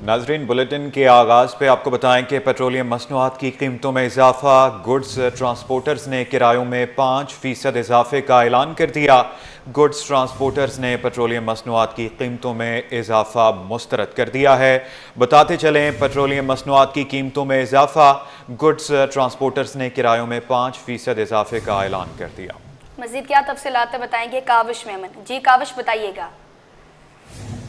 नाजरीन, बुलेटिन के आगाज़ पे आपको बताएं कि पेट्रोलियम मसनूआत की कीमतों में इजाफा। गुड्स ट्रांसपोर्टर्स ने किरायों में 5% इजाफे का ऐलान कर दिया। गुड्स ट्रांसपोर्टर्स ने पेट्रोलियम मसनूआत की कीमतों में इजाफा मुस्तरद कर दिया है। बताते चलें, पेट्रोलियम मसनूआत की कीमतों में इजाफा। गुड्स ट्रांसपोर्टर्स ने किरायों में 5% इजाफे का ऐलान कर दिया। मज़ीद क्या तफसीलात बताएंगे काविश मेमन। जी काविश, बताइएगा।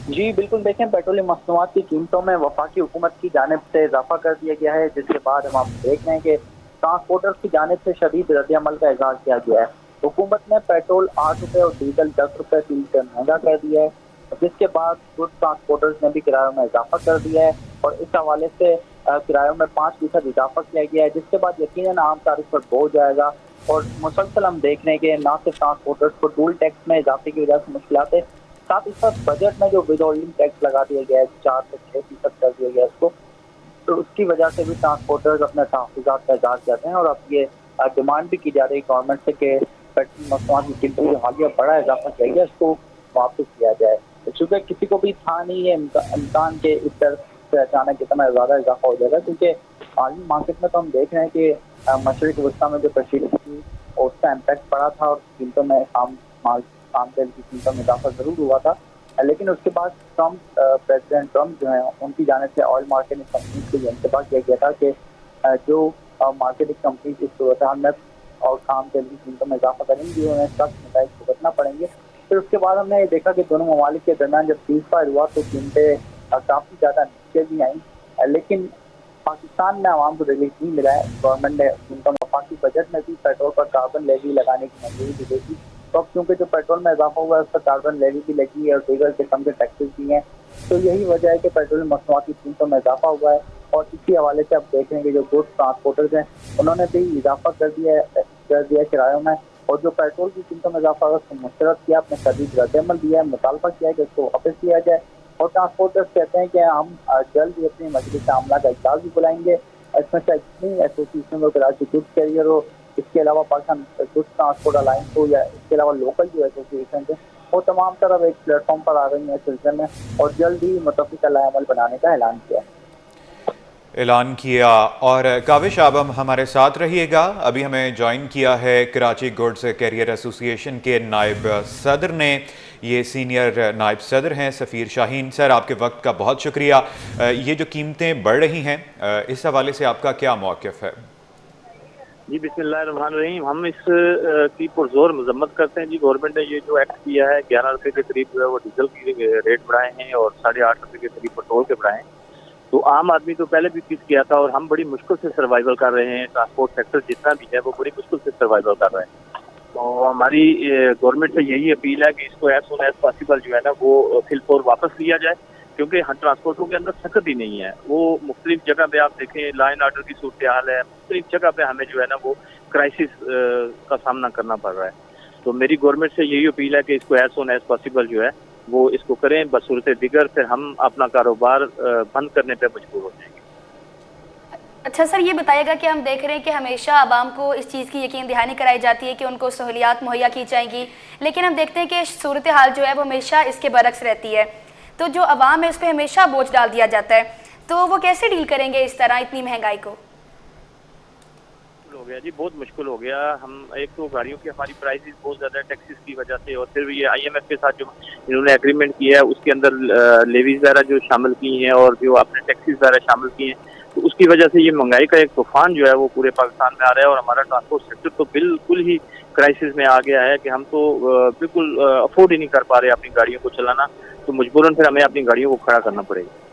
जी बिल्कुल, देखें, पेट्रोलियम मसनूआत की कीमतों में वफाकी हुकूमत की जानिब से इजाफा कर दिया गया है, जिसके बाद हम आप देख रहे हैं कि ट्रांसपोर्टर्स की जानिब से शदीद रद्द-ए-अमल का इजहार किया गया है। हुकूमत ने पेट्रोल 8 रुपये और डीजल 10 रुपये फी लीटर महंगा कर दिया है, जिसके बाद गुड्स ट्रांसपोर्टर्स ने भी किरायों में इजाफा कर दिया है और इस हवाले से किरायों में 5% इजाफा किया गया है, जिसके बाद यकीनन आम तारीख पर बोझ आएगा। और मुसलसल हम देख रहे हैं कि न सिर्फ ट्रांसपोर्टर्स को टूल टैक्स में इजाफे की वजह से मुश्किलात, साथ ही साथ बजट में जो विदहोल्डिंग टैक्स लगा दिया गया है 4 से 6% कर दिया गया है उसको, तो उसकी वजह से भी ट्रांसपोर्टर्स अपने तहफ़्फ़ुज़ात का इज़हार करते हैं और अब ये डिमांड भी की जा रही है गवर्नमेंट से कि पेट्रोल मसनूआत की कीमतों में हालिया बड़ा इजाफा किया गया, इसको वापस किया जाए। चूँकि किसी को भी था नहीं ये इम्कान के इस तरह से अचानक इतना ज़्यादा इजाफा हो जाएगा, क्योंकि आलमी मार्केट में तो हम देख रहे हैं कि मशरिक़ वस्ता में जो कशीदगी थी उसका इम्पैक्ट पड़ा था और कीमतों में आम तेल की कीमतों में इजाफा जरूर हुआ था, लेकिन उसके बाद प्रेसिडेंट ट्रम्प जो है उनकी जाने से ऑयल मार्केटिंग कंपनीज को इंतबाह किया गया था कि जो मार्केटिंग कंपनीज इस सूरत हाल में और खाम तेल की कीमतों में इजाफा करेंगी उन्हें सख्त नताइज भुगतना पड़ेंगे। फिर उसके बाद हमने ये देखा कि दोनों ममालिक के दरमियान जब सीज़फायर हुआ तो कीमतें काफ़ी ज़्यादा नीचे भी आई, लेकिन पाकिस्तान में आवाम को रिलीफ नहीं मिला है। गवर्नमेंट ने उनका वफाकी बजट में भी पेट्रोल पर कार्बन लेवी लगाने की मंजूरी दी गई थी, तो अब क्योंकि जो पेट्रोल में इजाफा हुआ है उस पर कार्बन लेवी भी लगी है और दीगर किस्म के टैक्सेस भी हैं, तो यही वजह है कि पेट्रोल मसनूआत की कीमतों में इजाफा हुआ है। और इसी हवाले से अब देख रहे हैं कि जो गुड्स ट्रांसपोर्टर्स हैं उन्होंने भी इजाफा कर दिया किरायों में, और जो पेट्रोल की कीमतों में इजाफा है उसको मुस्तरद किया, अपने शदीद रद्द-ए-अमल दिया है, मुतालबा किया है कि उसको वापस किया जाए। और ट्रांसपोर्टर्स कहते हैं कि हम जल्द ही अपनी मजलिस आमला का इजलास भी बुलाएंगे, इसमें से जितनी एसोसिएशन हो, कराची गुड्स कैरियर हो, इसके अलावा पाकिस्तान गुड्स ट्रांसपोर्ट अलायंस हो, या इसके अलावा लोकल जो एसोसिएशन है वो तमाम तरफ एक प्लेटफॉर्म पर आ रही है सिलसिले में, और जल्द ही मुतफ़िक़ा लाएअमल बनाने का ऐलान किया। और काविश, आप हमारे साथ रहिएगा। अभी हमें ज्वाइन किया है कराची गुड्स कैरियर एसोसिएशन के नायब सदर ने, ये सीनियर नायब सदर हैं सफ़ीर शाहीन। सर, आपके वक्त का बहुत शुक्रिया। ये जो कीमतें बढ़ रही हैं, इस हवाले से आपका क्या मौक़िफ़ है? जी बिस्मिल्लाहिर्रहमानिर्रहीम। हम इस की पुरजोर मजम्मत करते हैं। जी, गवर्नमेंट ने ये जो एक्ट किया है 11 रुपये के करीब जो है वो डीजल की रेट बढ़ाए हैं और 8.5 रुपये के करीब पेट्रोल के बढ़ाए हैं। तो आम आदमी तो पहले भी पीस किया था और हम बड़ी मुश्किल से सर्वाइवल कर रहे हैं। ट्रांसपोर्ट सेक्टर जितना भी है वो बड़ी मुश्किल से सर्वाइवल कर रहे हैं। तो हमारी गवर्नमेंट से यही अपील है कि इसको एज सुन एज पॉसिबल जो है ना वो फिलफोर वापस लिया जाए, क्योंकि ट्रांसपोर्टरों के अंदर सख्त ही नहीं है। वो मुख्तलिफ जगह पे आप देखें लॉ एंड ऑर्डर की सूरत हाल है, मुख्तलिफ जगह पे हमें जो है ना वो क्राइसिस का सामना करना पड़ रहा है। तो मेरी गवर्नमेंट से यही अपील है कि इसको एज सुन एज पॉसिबल जो है वो इसको करें, बसूरत दिगर फिर हम अपना कारोबार बंद करने पर मजबूर हो जाएंगे। अच्छा सर, ये बताइएगा कि हम देख रहे हैं कि हमेशा आवाम को इस चीज़ की यकीन दहानी कराई जाती है कि उनको सहूलियात मुहैया की जाएंगी, लेकिन हम देखते हैं कि सूरत हाल जो है वो हमेशा इसके बरक्स रहती है। तो जो आवाम है उस पर हमेशा बोझ डाल दिया जाता है, तो वो कैसे डील करेंगे इस तरह इतनी महंगाई को? हो गया जी, बहुत मुश्किल हो गया। हम एक तो गाड़ियों की हमारी प्राइसेस बहुत ज़्यादा टैक्सेस की वजह से, और फिर ये IMF के साथ जो इन्होंने एग्रीमेंट किया है उसके अंदर लेवीज वगैरह जो शामिल की हैं और जो अपने टैक्सेस वगैरह शामिल किए हैं, तो उसकी वजह से ये महंगाई का एक तूफान जो है वो पूरे पाकिस्तान में आ रहा है। और हमारा ट्रांसपोर्ट सेक्टर तो बिल्कुल ही क्राइसिस में आ गया है कि हम तो बिल्कुल अफोर्ड ही नहीं कर पा रहे अपनी गाड़ियों को चलाना, तो मजबूरन फिर हमें अपनी गाड़ियों को खड़ा करना पड़ेगा।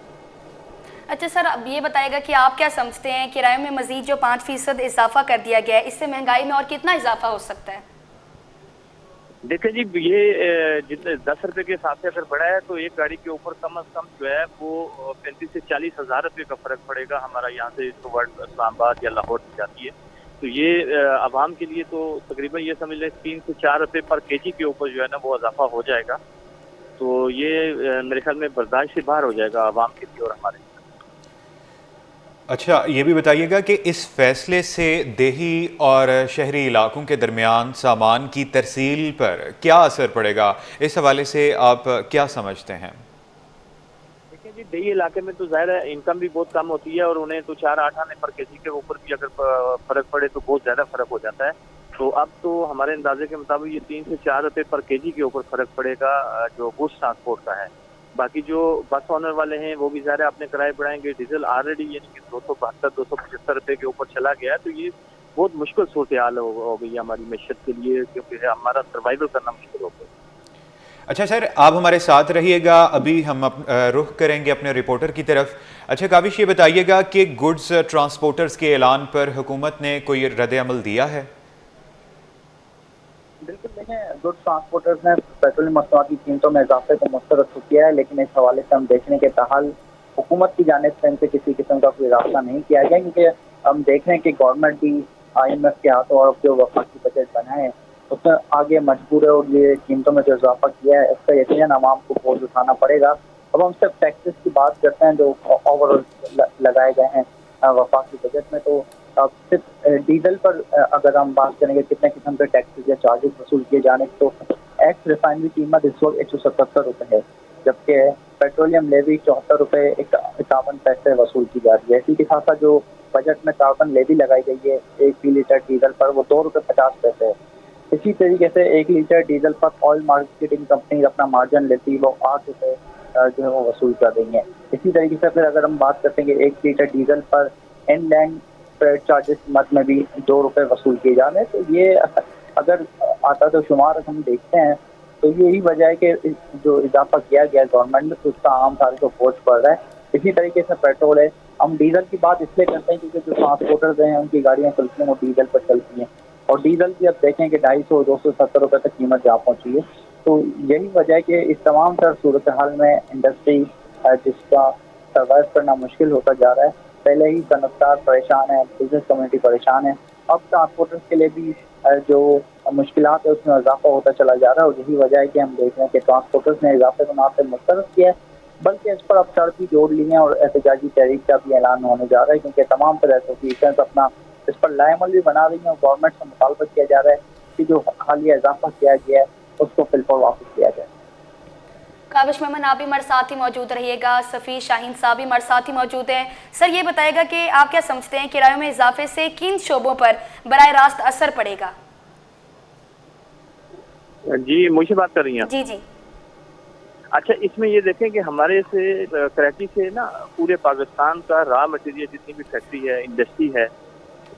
अच्छा सर, अब ये बताएगा कि आप क्या समझते हैं किराए में मजीद जो 5% इजाफा कर दिया गया है, इससे महंगाई में और कितना इजाफा हो सकता है? देखें जी, ये जितने 10 रुपये के हिसाब से अगर बढ़ा है तो एक गाड़ी के ऊपर कम अज कम जो है वो 35 से 40 हज़ार रुपये का फर्क पड़ेगा। हमारा यहाँ से इस्लामाबाद या लाहौर की जाती है, तो ये आवाम के लिए तो तकरीबन ये समझ लें 3 से 4 रुपये पर केजी के ऊपर जो है ना वो इजाफा हो जाएगा। तो ये मेरे ख्याल में बर्दाश्त से बाहर हो जाएगा आवाम के लिए और हमारे लिए। अच्छा, ये भी बताइएगा कि इस फैसले से देही और शहरी इलाकों के दरमियान सामान की तरसील पर क्या असर पड़ेगा? इस हवाले से आप क्या समझते हैं? देखिए जी देही इलाके में तो जाहिर है इनकम भी बहुत कम होती है और उन्हें तो 4-8 आने पर केजी के ऊपर भी अगर फर्क पड़े तो बहुत ज्यादा फर्क हो जाता है। तो अब तो हमारे अंदाजे के मुताबिक ये 3 से 4 रुपए पर केजी के ऊपर फर्क पड़ेगा जो गुड्स ट्रांसपोर्ट का है। बाकी जो बस ऑनर वाले हैं वो भी ज़्यादा अपने किराए बढ़ाएंगे। डीजल ऑलरेडी यानी कि 272-275 रुपए के ऊपर चला गया, तो ये बहुत मुश्किल सूरत हाल हो गई हमारी मैशत के लिए, क्योंकि हमारा सर्वाइवल करना मुश्किल हो गया। अच्छा सर, आप हमारे साथ रहिएगा, अभी हम रुख करेंगे अपने रिपोर्टर की तरफ। अच्छा काविश, ये बताइएगा कि गुड्स ट्रांसपोर्टर्स के ऐलान पर हुकूमत ने कोई रद्द अमल दिया है? बिल्कुल, देखें गुड्स ट्रांसपोर्टर्स ने पेट्रोलियम मसनूआत की कीमतों में इजाफे को मुस्तरद तो किया है, लेकिन इस हवाले से हम देखने के ताहाल हुकूमत की जानिब से इनसे किसी किस्म का कोई रास्ता नहीं किया गया, क्योंकि हम देख रहे हैं कि गवर्नमेंट भी IMF के हाथों और जो वफाकी बजट बना है उसमें आगे मजबूर है और ये कीमतों में जो इजाफा किया है इसका यकीनन आवाम को बोझ उठाना पड़ेगा। अब हम सिर्फ टैक्सेस की बात करते हैं जो ओवरऑल लगाए गए हैं वफाकी बजट में, तो अब सिर्फ डीजल पर अगर हम बात करेंगे कितने किस्म के टैक्सेस या चार्जेस वसूल किए जाने, तो एक्स रिफाइनरी कीमत इस वक्त 177 रुपये है, जबकि पेट्रोलियम लेवी 74 रुपये 51 पैसे वसूल की जा रही है। इसी के साथ साथ जो बजट में कार्बन लेवी लगाई गई है 1 लीटर डीजल पर, वो 2 रुपये 50 पैसे है। इसी तरीके से 1 लीटर डीजल पर ऑयल मार्केटिंग कंपनी अपना मार्जिन लेती है, वो 8 रुपये जो है वो वसूल कर रही है। इसी तरीके से फिर अगर हम बात करते हैं कि 1 लीटर डीजल पर इनलैंड फ्रेट चार्जेस मद में भी 2 रुपये वसूल किए जा रहे हैं। तो ये अगर आता तो शुमार हम देखते हैं तो यही वजह है कि जो इजाफा किया गया गवर्नमेंट में तो उसका आम सारे को बोझ पड़ रहा है। इसी तरीके से पेट्रोल है, हम डीजल की बात इसलिए करते हैं क्योंकि जो ट्रांसपोर्टर्स हैं उनकी गाड़ियाँ चलती हैं वो डीजल पर चलती हैं, और डीजल की अब देखें कि 250-270 रुपये तक कीमत जा पहुँची है। तो यही वजह है कि इस तमाम तर सूरत हाल में इंडस्ट्री जिसका सर्वाइव करना मुश्किल होता जा रहा है। पहले ही सनअतकार परेशान है, बिजनेस कम्युनिटी परेशान है, अब ट्रांसपोर्टर्स के लिए भी जो मुश्किलात है उसमें इजाफा होता चला जा रहा है। और यही वजह है कि हम देख रहे हैं कि ट्रांसपोर्टर्स ने इजाफे को ना सिर्फ मुस्तरद किया है बल्कि इस पर अब शर्त भी जोड़ ली है और एहतजाजी तहरीक का भी ऐलान होने जा रहा है, क्योंकि तमाम तरह एसोसिएशन अपना इस पर लाएमल भी बना रही है और गवर्नमेंट से मुतालबा किया जा रहा है कि जो हालिया इजाफा किया गया है उसको फिलहाल वापस किया जाए। काविश मेमन, आप भी हमारे साथ ही मौजूद रहिएगा। सफ़ीर शाहीन साहब भी हमारे साथ ही मौजूद हैं। सर ये बताएगा कि आप क्या समझते हैं किरायों में इजाफे से किन शोबों पर बराह रास्त असर पड़ेगा? जी मुझे बात कर रही हैं? जी जी। अच्छा, इसमें ये देखें कि हमारे से कराची से ना पूरे पाकिस्तान का रॉ मटेरियल जितनी भी फैक्ट्री है, इंडस्ट्री है,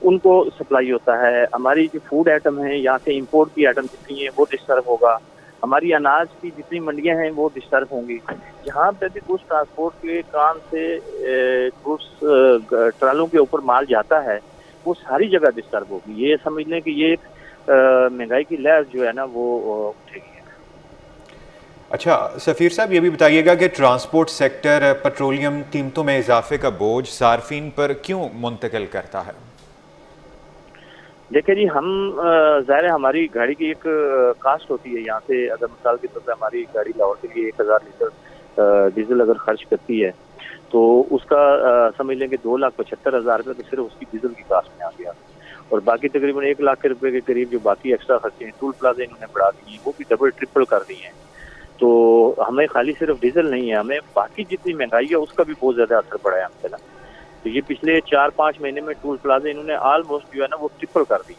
उनको सप्लाई होता है। हमारी जो फूड आइटम है यहाँ से इंपोर्ट की आइटम जितनी है वो डिस्टर्ब होगा। हमारी अनाज की जितनी मंडियां हैं वो डिस्टर्ब होंगी। जहाँ पे भी गुड्स ट्रांसपोर्ट के काम से गुड्स ट्रालों के ऊपर माल जाता है वो सारी जगह डिस्टर्ब होगी। ये समझ लें कि ये महंगाई की लहर जो है ना वो उठेगी। अच्छा सफ़ीर साहब, ये भी बताइएगा कि ट्रांसपोर्ट सेक्टर पेट्रोलियम कीमतों में इजाफे का बोझ सार्फिन पर क्यों मुंतकिल करता है? देखिए जी, हम ज़ाहिर हमारी गाड़ी की एक कास्ट होती है। यहाँ से अगर मिसाल के तौर पर हमारी गाड़ी लाहौर के लिए 1000 लीटर डीजल अगर खर्च करती है तो उसका समझ लें कि 2,75,000 रुपये तो सिर्फ उसकी डीजल की कास्ट में आ गया, और बाकी तकरीबन 1 लाख रुपए के करीब जो बाकी एक्स्ट्रा खर्चे हैं, टूल प्लाजा इन्होंने बढ़ा दिए हैं, वो भी डबल ट्रिपल कर दिए हैं। तो हमें खाली सिर्फ डीजल नहीं है, हमें बाकी जितनी महंगाई है उसका भी बहुत ज़्यादा असर पड़ा है हमसे ना। तो ये पिछले 4-5 महीने में टूल प्लाजा इन्होंने ऑलमोस्ट जो है ना वो ट्रिपल कर दी।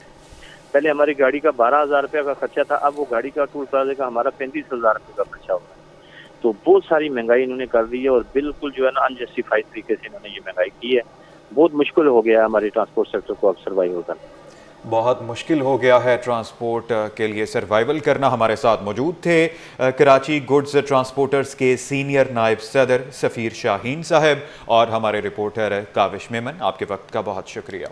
पहले हमारी गाड़ी का 12,000 रुपये का खर्चा था, अब वो गाड़ी का टूल प्लाजा का हमारा 35,000 रुपये का खर्चा हो रहा है। तो बहुत सारी महंगाई इन्होंने कर दी है और बिल्कुल जो है ना अनजस्टिफाइड तरीके से इन्होंने ये महंगाई की है। बहुत मुश्किल हो गया है हमारे ट्रांसपोर्ट सेक्टर को अब सर्वाइव करना। बहुत मुश्किल हो गया है ट्रांसपोर्ट के लिए सर्वाइवल करना। हमारे साथ मौजूद थे कराची गुड्स ट्रांसपोर्टर्स के सीनियर नायब सदर सफ़ीर शाहीन साहब और हमारे रिपोर्टर काविश मेमन। आपके वक्त का बहुत शुक्रिया।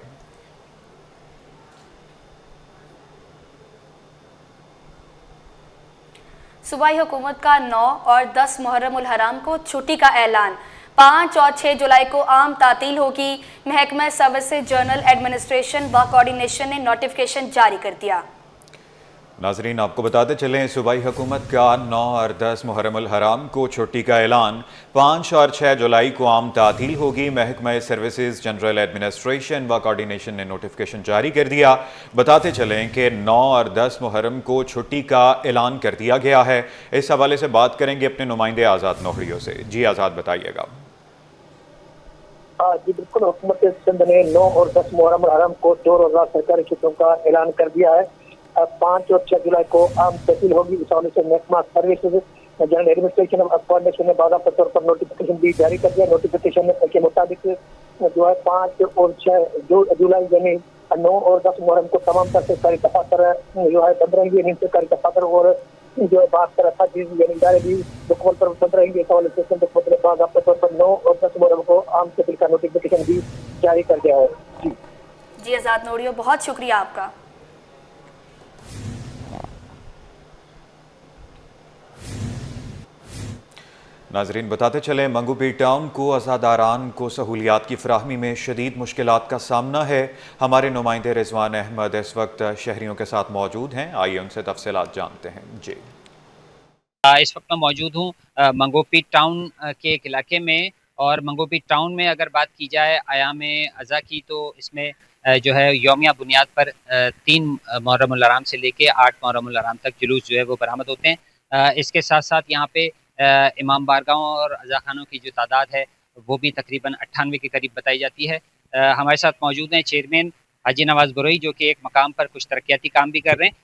सूबाई हुकूमत का 9 और 10 मुहर्रम उल हराम को छुट्टी का ऐलान। 5 और 6 जुलाई को आम तातील होगी। महकमा सर्विसेज जनरल एडमिनिस्ट्रेशन व कोऑर्डिनेशन ने नोटिफिकेशन जारी कर दिया। नाजरीन, आपको बताते चलें सूबाई हुकूमत का 9 और 10 मुहर्रम उल हराम को छुट्टी का ऐलान। 5 और 6 जुलाई को आम तातील होगी। महकमा सर्विसेज जनरल एडमिनिस्ट्रेशन व कोऑर्डिनेशन ने नोटिफिकेशन जारी कर दिया। बताते चलें कि 9 और 10 मुहर्रम को छुट्टी का ऐलान कर दिया गया है। इस हवाले से बात करेंगे अपने नुमाइंदे आज़ाद नोहरियों से। जी आज़ाद, बताइएगा। जी बिल्कुल, हुकूमत सिंध ने 9 और 10 मुहर्रम हराम को 2 रोज़ा सरकारी छुट्टियों का ऐलान कर दिया है। 5 और 6 जुलाई को आम तहसील होगी। इस हवाले से महकमा services general administration of coordination ने बाकायदा तौर पर नोटिफिकेशन भी जारी कर दिया। नोटिफिकेशन के मुताबिक जो है 5 और 6 जुलाई यानी 9 और 10 मुहर्रम को तमाम तर सरकारी दफातर जो है बंद रहेंगे। इन सरकारी दफातर और जो है 72 असाजीज यानी इदारे भी मुकम्मल पर बंद रहेंगे। इस हवाले से सिंध हुकूमत ने बाकायदा तौर पर 9 और 10 मुहर्रम को आम तहसील का नोटिफिकेशन भी जारी कर दिया है। जी आज़ाद नोडियो, बहुत शुक्रिया आपका। नाजरीन बताते चले, मंगूपीर टाउन को अज़ादारान को सहूलियात की फराहमी में शदीद मुश्किलात का सामना है। हमारे नुमाइंदे रिजवान अहमद इस वक्त शहरियों के साथ मौजूद हैं, आइए उनसे तफसीलात जानते हैं। जी, इस वक्त मैं मौजूद हूँ मंगोपीर टाउन के एक इलाके में, और मंगोपीर टाउन में अगर बात की जाए आयाम अज़ा की, तो इसमें जो है यौमिया बुनियाद पर 3 मुहर्रम हराम से लेके 8 मुहर्रम हराम तक जुलूस जो है वो बरामद होते हैं। इसके साथ साथ यहाँ पे इमाम बारगाहों और अज़ा खानों की जो तादाद है वो भी तकरीबन 98 के करीब बताई जाती है। हमारे साथ मौजूद हैं चेयरमैन हाजी नवाज बरोई, जो कि एक मकाम पर कुछ तरक्याती काम भी कर रहे हैं।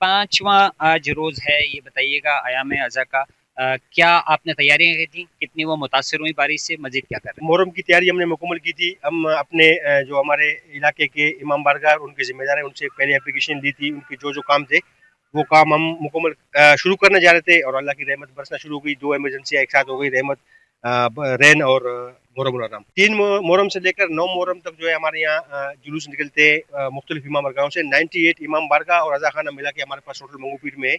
5वां आज रोज़ है, ये बताइएगा आयाम अज़ा का, क्या आपने तैयारियां की थी, कितनी वो मुतासिर हुई बारिश से, मजीद क्या कर रहे हैं? मुहर्रम की तैयारी हमने मुकम्मल की थी। हम अपने जो हमारे इलाके के इमाम बारगाह उनके जिम्मेदार हैं, उनसे पहले एप्लीकेशन दी थी। उनके जो जो काम थे वो काम हम मुकम्मल शुरू करने जा रहे थे, और अल्लाह की रहमत बरसना शुरू हो गई। 2 इमरजेंसियाँ एक साथ हो गई, रहमत, रैन और मुहर्रम हराम। 3 मुहर्रम से लेकर 9 मुहर्रम तक जो है हमारे यहाँ जुलूस निकलते मुख्तलिफ इमाम बारगाहों से। 98 इमाम बारगाह और अज़ा खाना मिला के हमारे पास टोटल मंगूपीर में है,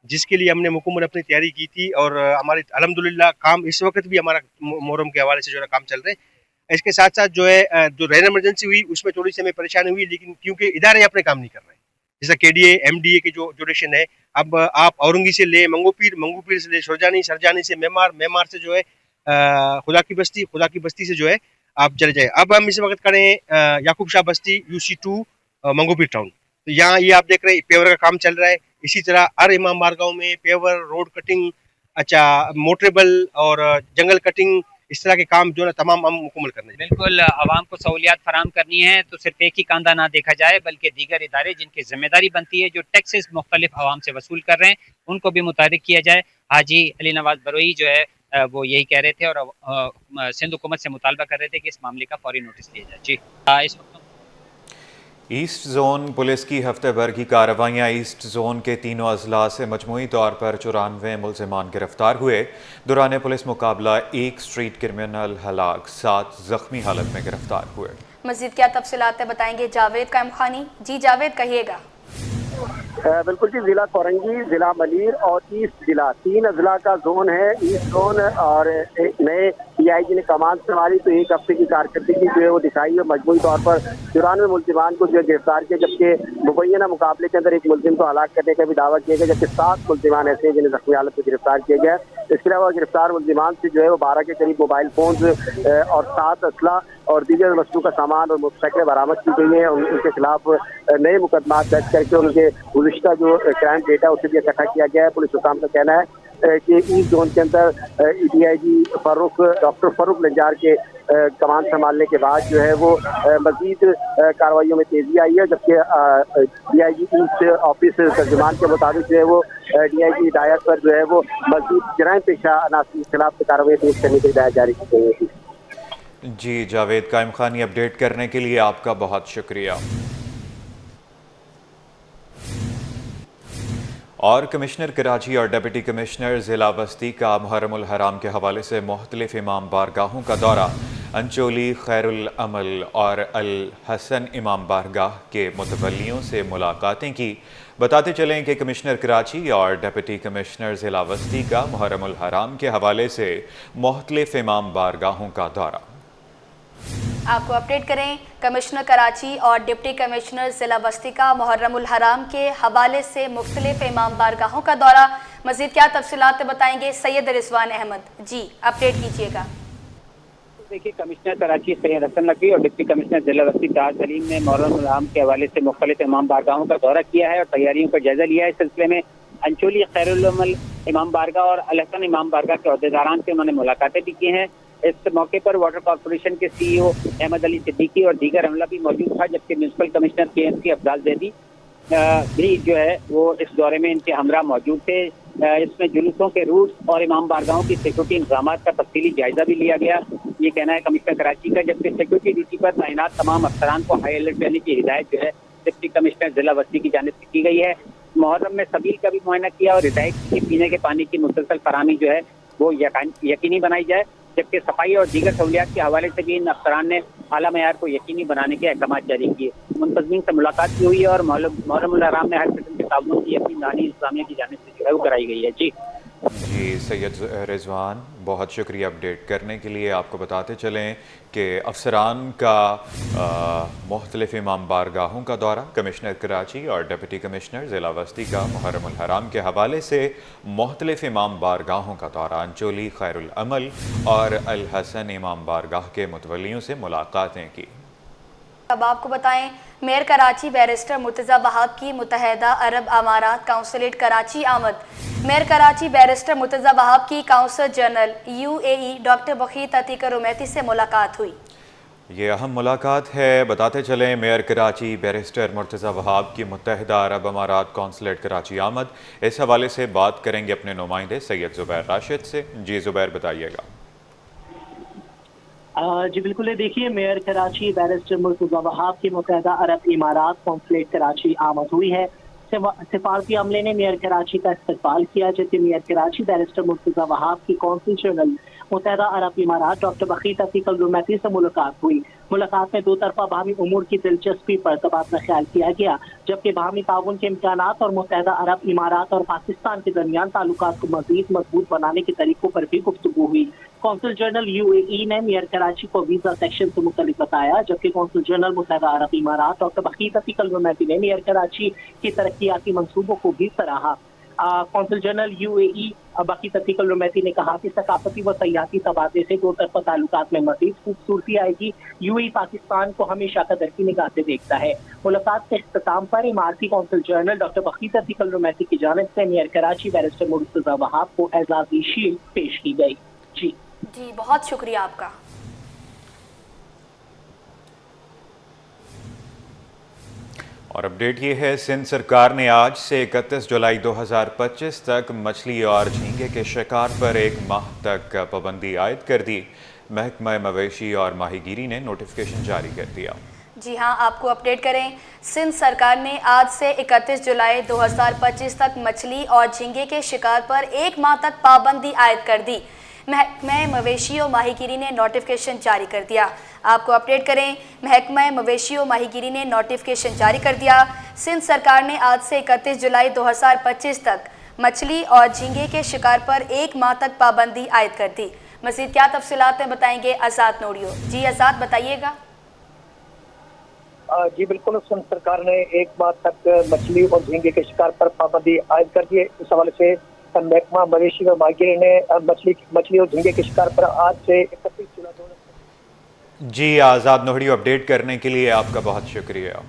जिसके लिए हमने मुकम्मल अपनी तैयारी की थी। और हमारे अल्हम्दुलिल्लाह काम इस वक्त भी हमारा मुहर्रम के हवाले से जो है काम चल रहे हैं। इसके साथ साथ जो है जो रैन इमरजेंसी हुई उसमें थोड़ी सी हमें परेशानी हुई, लेकिन क्योंकि इदारे अपने काम नहीं कर रहे हैं, जैसा KDA MDA के जो ड्यूरेशन है, अब आप औरंगी से ले मंगूपीर, मंगूपीर से ले सुरजानी, सरजानी से मेमार, मेमार से जो है खुदा की बस्ती, खुदा की बस्ती से जो है आप चले जाए। अब हम इस वक्त करें याकूब शाह बस्ती UC2 मंगूपीर टाउन। तो यहाँ ये आप देख रहे हैं पेवर का काम चल रहा है। इसी तरह हर इमाम बारगाहों में पेवर, रोड कटिंग, अच्छा मोटरेबल और जंगल कटिंग, इस तरह के काम जो है तमाम हम मुकम्मल करने। बिल्कुल, आवाम को सहूलियात फराम करनी है तो सिर्फ एक ही कांधा ना देखा जाए, बल्कि दीगर इदारे जिनकी जिम्मेदारी बनती है, जो टैक्सेस मुख्तलिफ आवाम से वसूल कर रहे हैं, उनको भी मुतारिक किया जाए। हाजी अली नवाज बरोई जो है वो यही कह रहे थे, और सिंध हुकूमत से मुतालबा कर रहे थे कि इस मामले का फौरी नोटिस दिया जाए। जी, इस वक्त ईस्ट जोन पुलिस की हफ्ते भर की कार्रवाइयाँ। ईस्ट जोन के तीनों अजला से मजमूई तौर पर 94 मुलजिमान गिरफ्तार हुए। दौरान पुलिस मुकाबला 1 स्ट्रीट क्रिमिनल हलाक, 7 जख्मी हालत में गिरफ्तार हुए। मज़ीद क्या तफसीलात बताएंगे जावेद कायम खानी। जी जावेद, कहिएगा। बिल्कुल जी, जिला कोरंगी, जिला मलीर और ईस्ट जिला, 3 अजला का जोन है ईस्ट जोन। और नए PIG ने कमान संभाली तो 1 हफ्ते की कारकर्दगी जो है वो दिखाई है। मजमूई तौर पर 94 मुलजिमान को जो है गिरफ्तार किया, जबकि मुबैना मुकाबले के अंदर 1 मुलजिम को हलाक करने का भी दावा किया गया, जबकि 7 मुलजिमान ऐसे हैं जिन्हें जख्मी हालत में गिरफ्तार किया गया। इसके अलावा गिरफ्तार मुलजिमान से जो है वो 12 के करीब मोबाइल फोन और 7 असला और दीगर वस्तु का सामान और मोटरसाइकिलें बरामद की गई हैं। उनके खिलाफ नए मुकदमा दर्ज करके उनके गुज़िश्ता जो क्राइम डेटा उसे भी इकट्ठा किया गया है। पुलिस हुकाम का कहना है कि ईस्ट जोन के अंदर DIG डॉक्टर फारूक लंजार के कमान संभालने के बाद जो है वो मजीद कार्रवाइयों में तेजी आई है, जबकि DIG ईस्ट ऑफिस तर्जुमान के मुताबिक जो है वो DIG हिदायत पर जो है वो मजीद जराइम पेशा अनासर के खिलाफ कार्रवाई तेज करने की हिदायत जारी की गई है। जी जावेद कायम खानी, अपडेट करने के लिए आपका बहुत शुक्रिया। और कमिश्नर कराची और डिप्टी कमिश्नर ज़िला बस्ती का मुहर्रमुल हराम के हवाले से मुख्तलिफ इमाम बारगाहों का दौरा। अंचोली, खैरुल अमल और अल हसन इमाम बारगाह के मुतवल्लियों से मुलाकातें की। बताते चलें कि कमिश्नर कराची और डिप्टी कमिश्नर ज़िला बस्ती का मुहर्रमुल हराम के हवाले से मुख्तलिफ इमाम बारगाहों का दौरा। आपको अपडेट करें, कमिश्नर कराची और डिप्टी कमिश्नर ज़िला बस्ती का मुहर्रमुल हराम के हवाले से मुख्तलिफ इमाम बारगाहों का दौरा। मज़ीद क्या तफसीलात बताएंगे सैयद रिजवान अहमद। जी, अपडेट कीजिएगा। देखिए, कमिश्नर कराची सैयद हसन नकवी और डिप्टी कमिश्नर जिला बस्ती ताज सलीम ने मुहर्रमुल हराम के हवाले से मुख्तलिफ इमाम बारगाहों का दौरा किया है और तैयारियों का जायजा लिया है। इस सिलसिले में अंचोली, खैरुल अमल इमाम बारगाह और अल हसन इमाम बारगाह के अहदेदारान से उन्होंने मुलाकातें भी की हैं। इस मौके पर वाटर कॉर्पोरेशन के सीईओ अहमद अली सिद्दीकी और दीगर अमला भी मौजूद था, जबकि municipal commissioner KMC Afzal Zaidi भी जो है वो इस दौरे में इनके हमरा मौजूद थे। इसमें जुलूसों के रूट और इमाम बारगाहों की सिक्योरिटी इंतजाम का तफसीली जायजा भी लिया गया, ये कहना है कमिश्नर कराची का। जबकि सिक्योरिटी ड्यूटी पर तैनात तमाम अफसरान को हाई अलर्ट रहने की हिदायत जो है डिप्टी कमिश्नर जिला बस्ती की जानिब से की गई है। मुहर्रम में सबील का भी मुआयना किया और हिदायत की पीने के पानी की मुसलसल फराहमी जो है वो यकीनी बनाई जाए, जबकि सफाई और दीगर सहूलियात के हवाले से भी इन अफसरान ने आला मयार को यकीनी बनाने के अहकाम जारी किए। मुंतज़मीन से मुलाकात भी हुई है और मुहर्रम उल हराम में हर किस्म के ताउन की अपनी दानी इंतजामिया की जानिब से जो है वो कराई गई है। जी सैयद रिजवान, बहुत शुक्रिया अपडेट करने के लिए। आपको बताते चलें कि अफसरान का मुख्तलिफ इमाम बारगाहों का दौरा, कमिश्नर कराची और डिप्टी कमिश्नर ज़िला वस्ती का मुहर्रम उल हराम के हवाले से मुख्तलिफ इमाम बारगाहों का दौरा, अंचोली, खैरुल अमल और अल हसन इमाम बारगाह के मुतवल्लियों से मुलाकातें की। अब आपको बताएं, मेयर कराची बैरिस्टर मुर्तज़ा वहाब की मुत्तहिदा अरब अमारात काउंसलेट कराची आमद। मेयर कराची बैरिस्टर मुर्तज़ा वहाब की consul general UAE doctor Bakhit Ateeq Rumaithi से मुलाकात हुई। ये अहम मुलाकात है। बताते चलें, मेयर कराची बैरिस्टर मुर्तज़ा वहाब की मुत्तहिदा अरब अमारात काउंसलेट कराची आमद। इस हवाले से बात करेंगे अपने नुमाइंदे सैयद ज़ुबैर राशिद से। जी ज़ुबैर, बताइएगा। जी बिल्कुल, देखिए मेयर कराची बैरिस्टर मुर्तज़ा वहाब की मुत्तहिदा अरब इमारात काउंसलेट कराची आमद हुई है। सिफारती अमले ने मेयर कराची का इस्तकबाल किया, जबकि मेयर कराची बैरिस्टर मुर्तज़ा वहाब की कौंसिल जनरल मुत्तहिदा अरब इमारात डॉक्टर बखीत अतीक रुमैती से मुलाकात हुई। मुलाकात में दो तरफा बाहमी उमूर की दिलचस्पी पर तबादला ख्याल किया गया, जबकि बाहमी ताउन के इम्कानात और मुत्तहिदा अरब इमारात और पाकिस्तान के दरमियान ताल्लुकात को मज़ीद मजबूत बनाने के तरीकों पर भी गुफ्तगू हुई। कौंसिल जनरल UAE ने मेयर कराची को वीज़ा सेक्शन से मुतल्लिक बताया, जबकि कौंसिल जनरल मुत्तहिदा अरब इमारात डॉक्टर बखीत अतीक रुमैती ने मेयर कराची की तरक्याती मंसूबों को भी सराहा। कौंसिल जनरल UAE बखीत अतीक रुमैती ने कहा कि सकाफती व सयाहती तबादले से दो तरफा ताल्लुकात में मज़ीद खूबसूरती आएगी। UAE पाकिस्तान को हमेशा कदर की निगाह से देखता है। मुलाकात के इख्तिताम पर इमारती council general doctor Bakhit Ateeq रुमैती की जानिब से मेयर कराची बैरिस्टर मुर्तज़ा वहाब को एजाज़ी शील्ड पेश की गई। जी बहुत शुक्रिया आपका। और अपडेट ये है, सिंध सरकार ने आज से 31 जुलाई 2025 तक मछली और झींगे के शिकार पर 1 माह तक पाबंदी आयद कर दी। महकमा मवेशी और माहीगीरी ने नोटिफिकेशन जारी कर दिया। जी हाँ, आपको अपडेट करें, सिंध सरकार ने आज से 31 जुलाई 2025 तक मछली और झींगे के शिकार पर 1 माह तक पाबंदी आयद कर दी। महकमा मवेशी और माहीगीरी ने नोटिफिकेशन जारी कर दिया। आपको अपडेट करें, महकमा मवेशी और माहीगीरी ने नोटिफिकेशन जारी कर दिया। सिंध सरकार ने आज से 31 जुलाई 2025 तक मछली और झींगे के शिकार पर 1 माह तक पाबंदी आयद कर दी। मज़ीद क्या तफसीलात में बताएंगे आज़ाद नोडियो। जी आज़ाद, बताइएगा। जी बिल्कुल, सिंध सरकार ने 1 माह तक मछली और झींगे के शिकार पर पाबंदी आयद कर दी है। इस हवाले से महकमा मवेशी व माहीगीरी ने मछली और झींगे के शिकार पर आज से 31 जुलाई। जी आज़ाद नोहड़ियो, अपडेट करने के लिए आपका बहुत शुक्रिया।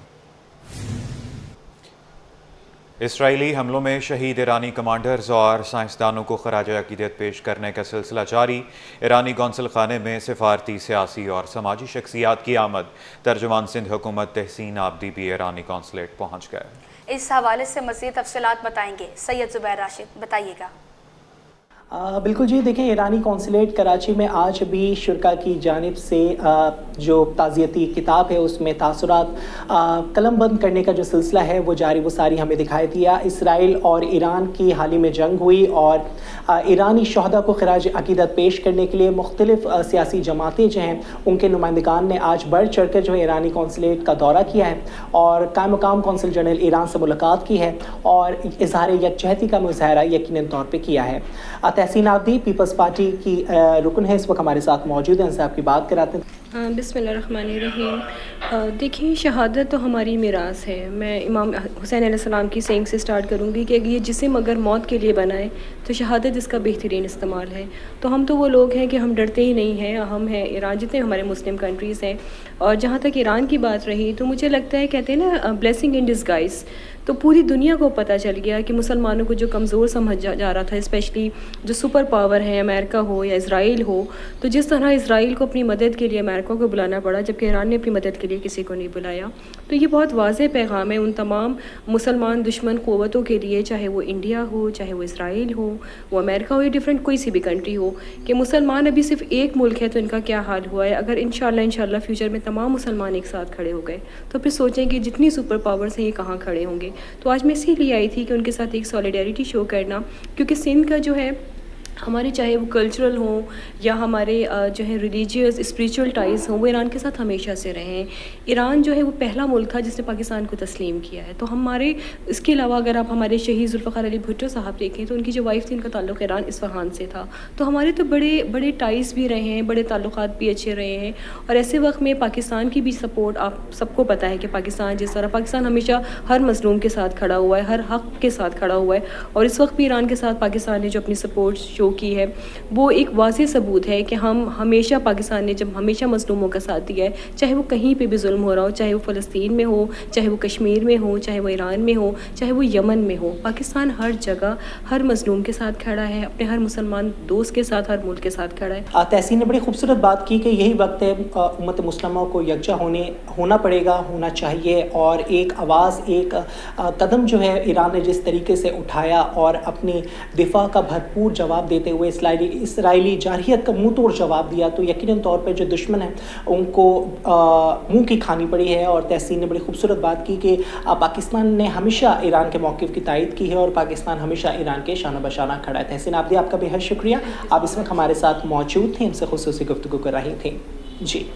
इसराइली हमलों में शहीद ईरानी कमांडर्स और साइंसदानों को खराज अकीदत पेश करने का सिलसिला जारी। ईरानी कौंसल खाने में सिफारती, सियासी और समाजी शख्सियात की आमद। तर्जुमान सिंध हुकूमत तहसीन आबदी भी ईरानी कौंसलेट पहुँच गए। इस हवाले से मज़ीद तफसीलात बताएंगे सैयद ज़ुबैर राशिद, बताइएगा। बिल्कुल जी, देखिए ईरानी कौंसलेट कराची में आज भी शुरका की जानिब से जो ताज़ियती किताब है उसमें तासुरात कलम बंद करने का जो सिलसिला है वो जारी वो सारी हमें दिखाई दिया। इसराइल और ईरान की हाल ही में जंग हुई और ईरानी शहदा को खराज अकीदत पेश करने के लिए मुख्तलिफ सियासी जमातें जो हैं उनके नुमाइंदगान ने आज बढ़ चढ़ कर जो है ईरानी कौंसलेट का दौरा किया है और कायम मकाम कौंसल जनरल ईरान से मुलाकात की है और इजहार यकजहती का मुजाहरा यकीनन तौर पर किया है। तहसीन आबदी पीपल्स पार्टी की रुकन है, इस वक्त हमारे साथ मौजूद हैं, उनसे आपकी बात कराते हैं। बिस्मिल्लाहिर्रहमानिर्रहीम। देखिए, शहादत तो हमारी मिरास है। मैं इमाम हुसैन अलैहिस्सलाम की सेंग से स्टार्ट करूँगी कि ये जिस्म अगर मौत के लिए बनाए तो शहादत इसका बेहतरीन इस्तेमाल है। तो हम तो वो लोग हैं कि हम डरते ही नहीं हैं। हम हैं ईरान, जितने हमारे मुस्लिम कंट्रीज़ हैं। और जहाँ तक ईरान की बात रही तो मुझे लगता है, कहते हैं ना ब्लेसिंग इन डिस्गाइज, तो पूरी दुनिया को पता चल गया कि मुसलमानों को जो कमज़ोर समझ जा रहा था, स्पेशली जो सुपर पावर है अमेरिका हो या इसराइल हो, तो जिस तरह इसराइल को अपनी मदद के लिए अमेरिका को बुलाना पड़ा जबकि ईरान ने अपनी मदद के लिए किसी को नहीं बुलाया। तो ये बहुत वाज़ेह पैगाम है उन तमाम मुसलमान दुश्मन क़ुव्वतों के लिए, चाहे वो इंडिया हो, चाहे वो इसराइल हो, वो अमेरिका हो या डिफरेंट कोई सी भी कंट्री हो, कि मुसलमान अभी सिर्फ एक मुल्क है तो इनका क्या हाल हुआ है। अगर इंशाल्लाह फ्यूचर में तमाम मुसलमान एक साथ खड़े हो गए तो फिर सोचें कि जितनी सुपर पावर्स हैं ये कहाँ खड़े होंगे। तो आज मैं इसीलिए आई थी कि उनके साथ एक सॉलिडेरिटी शो करना, क्योंकि सिंध का जो है हमारे चाहे वो कल्चरल हों या हमारे जो है रिलीजियस स्पिरिचुअल टाइज़ हों, वो ईरान के साथ हमेशा से रहे हैं। ईरान जो है वो पहला मुल्क था जिसने पाकिस्तान को तस्लीम किया है। तो हमारे इसके अलावा अगर आप हमारे शहीद जुल्फ़िकार अली भुट्टो साहब देखें तो उनकी जो वाइफ थी उनका ताल्लुक़ ईरान इस्फ़हान से था। तो हमारे तो बड़े बड़े टाइज़ भी रहे हैं, बड़े ताल्लुक़ात भी अच्छे रहे हैं। और ऐसे वक्त में पाकिस्तान की भी सपोर्ट, आप सबको पता है कि पाकिस्तान जिस तरह पाकिस्तान हमेशा हर मज़लूम के साथ खड़ा हुआ है, हर हक़ के साथ खड़ा हुआ है, और इस वक्त भी ईरान के साथ पाकिस्तान ने जो अपनी सपोर्ट शो की है वो एक वाज़ेह सबूत है कि हम हमेशा, पाकिस्तान ने जब हमेशा मज़लूमों का साथ दिया है, चाहे वो कहीं पे भी जुल्म हो रहा हो, चाहे वो फ़लस्तीन में हो, चाहे वो कश्मीर में हो, चाहे वो ईरान में हो, चाहे वो यमन में हो, पाकिस्तान हर जगह हर मज़लूम के साथ खड़ा है, अपने हर मुसलमान दोस्त के साथ, हर मुल्क के साथ खड़ा है। तहसीन ने बड़ी खूबसूरत बात की कि यही वक्त है उम्मत मुस्लिमा को यकजा होना पड़ेगा, होना चाहिए, और एक आवाज़, एक कदम जो है ईरान ने जिस तरीके से उठाया और अपनी दिफा का भरपूर जवाब देते हुए इसराइली जारहियत का मुंह तोड़ जवाब दिया, तो यकीनन तौर पर जो दुश्मन है उनको मुंह की खानी पड़ी है। और तहसीन ने बड़ी खूबसूरत बात की कि पाकिस्तान ने हमेशा ईरान के मौक़िफ़ की तायद की है और पाकिस्तान हमेशा ईरान के शाना बशाना खड़ा है। तहसीन आबदी, आपका बेहद शुक्रिया, आप इस वक्त हमारे साथ मौजूद थे, हमसे खुसूसी गुफ्तगू कर रहे थे। जी।